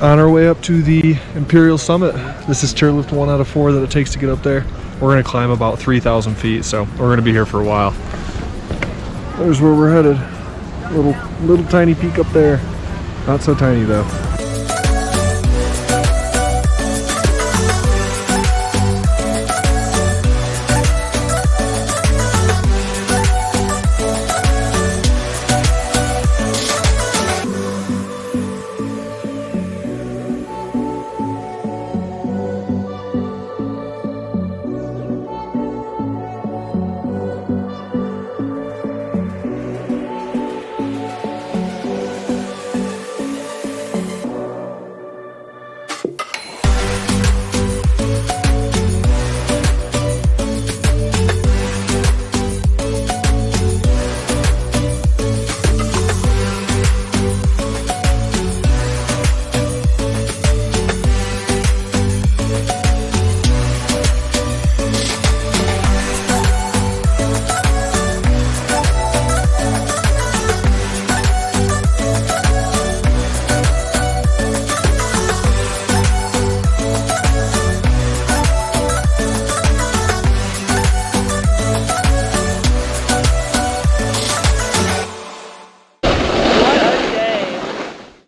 On our way up to the Imperial Summit. This is chairlift 1 out of 4 that it takes to get up there. We're gonna climb about 3,000 feet, so we're gonna be here for a while. There's where we're headed. Little tiny peak up there. Not so tiny though.